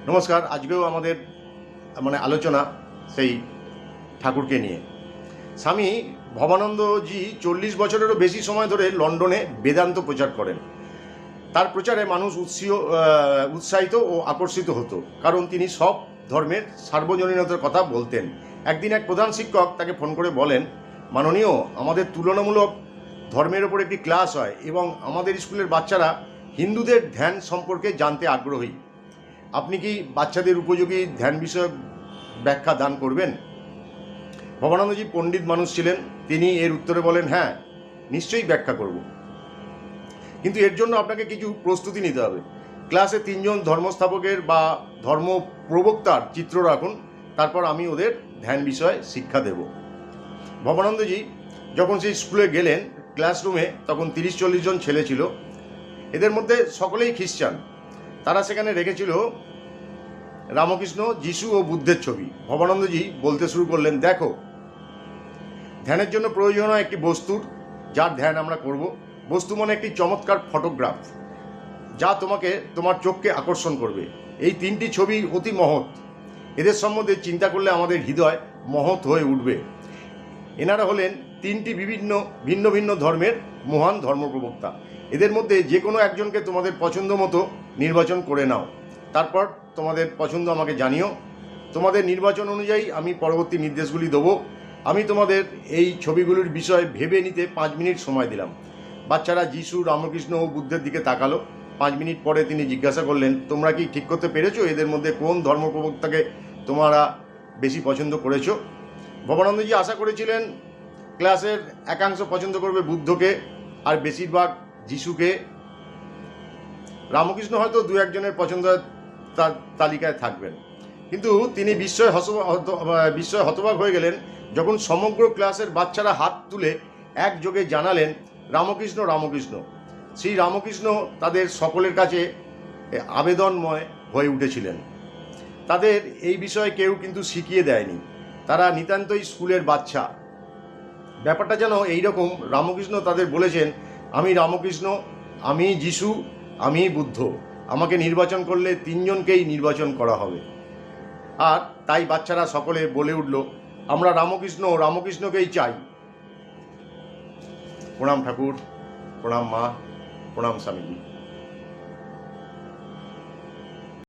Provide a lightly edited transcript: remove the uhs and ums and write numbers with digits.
নমস্কার। আজকেও আমাদের আলোচনা সেই ঠাকুরকে নিয়ে। স্বামী ভবানন্দজি 40 বছরেরও বেশি সময় ধরে লন্ডনে বেদান্ত প্রচার করেন। তার প্রচারে মানুষ উৎসাহিত ও আকর্ষিত হতো, কারণ তিনি সব ধর্মের সার্বজনীনতার কথা বলতেন। একদিন এক প্রধান শিক্ষক তাকে ফোন করে বলেন, মাননীয়, আমাদের তুলনামূলক ধর্মের ওপর একটি ক্লাস হয় এবং আমাদের স্কুলের বাচ্চারা হিন্দুদের ধ্যান সম্পর্কে জানতে আগ্রহী। আপনি কি বাচ্চাদের উপযোগী ধ্যান বিষয়ক ব্যাখ্যা দান করবেন? ভবানন্দজি পণ্ডিত মানুষ ছিলেন। তিনি এর উত্তরে বলেন, হ্যাঁ, নিশ্চয়ই ব্যাখ্যা করব, কিন্তু এর জন্য আপনাকে কিছু প্রস্তুতি নিতে হবে। ক্লাসে 3 জন ধর্মস্থাপকের বা ধর্ম প্রবক্তার চিত্র রাখুন, তারপর আমি ওদের ধ্যান বিষয়ে শিক্ষা দেব। ভবানন্দজি যখন সেই স্কুলে গেলেন, ক্লাসরুমে তখন 30-40 জন ছেলে ছিল। এদের মধ্যে সকলেই খ্রিস্টান। তারা সেখানে রেখেছিল রামকৃষ্ণ, যিশু ও বুদ্ধের ছবি। ভবানন্দজি বলতে শুরু করলেন, দেখো, ধ্যানের জন্য প্রয়োজন হয় একটি বস্তুর, যার ধ্যান আমরা করব। বস্তু মানে একটি চমৎকার ফটোগ্রাফ, যা তোমার চোখকে আকর্ষণ করবে। এই 3টি ছবি অতি মহৎ। এদের সম্বন্ধে চিন্তা করলে আমাদের হৃদয় মহৎ হয়ে উঠবে। এনারা হলেন 3টি ভিন্ন ভিন্ন ধর্মের মহান ধর্মপ্রবক্তা। এদের মধ্যে যে কোনো একজনকে তোমাদের পছন্দ মতো নির্বাচন করে নাও, তারপর তোমাদের পছন্দ আমাকে জানিও। তোমাদের নির্বাচন অনুযায়ী আমি পরবর্তী নির্দেশগুলি দেবো। আমি তোমাদের এই ছবিগুলির বিষয়ে ভেবে নিতে 5 মিনিট সময় দিলাম। বাচ্চারা যিশু, রামকৃষ্ণ ও বুদ্ধের দিকে তাকালো। 5 মিনিট পরে তিনি জিজ্ঞাসা করলেন, তোমরা কি ঠিক করতে পেরেছো এদের মধ্যে কোন ধর্মপ্রবক্তাকে তোমরা বেশি পছন্দ করেছো? ভবানন্দজি আশা করেছিলেন ক্লাসের একাংশ পছন্দ করবে বুদ্ধকে আর বেশিরভাগ যিশুকে। রামকৃষ্ণ হয়তো 2-1 জনের পছন্দের তালিকায় থাকবেন। কিন্তু তিনি বিস্ময়ে হতবাক হয়ে গেলেন যখন সমগ্র ক্লাসের বাচ্চারা হাত তুলে একযোগে জানালেন, রামকৃষ্ণ, রামকৃষ্ণ। শ্রী রামকৃষ্ণ তাদের সকলের কাছে আবেদনময় হয়ে উঠেছিলেন। তাদের এই বিষয়ে কেউ কিন্তু শিখিয়ে দেয়নি। তারা নিতান্তই স্কুলের বাচ্চা। ব্যাপারটা যেন এইরকম, রামকৃষ্ণ তাদের বলেছেন, আমি রামকৃষ্ণ, আমি যিশু, আমি বুদ্ধ। আমাকে নির্বাচন করলে 3 জনকেই নির্বাচন করা হবে। আর তাই বাচ্চারা সকলে বলে উঠল, আমরা রামকৃষ্ণকেই চাই। প্রণাম ঠাকুর, প্রণাম মা, প্রণাম স্বামীজি।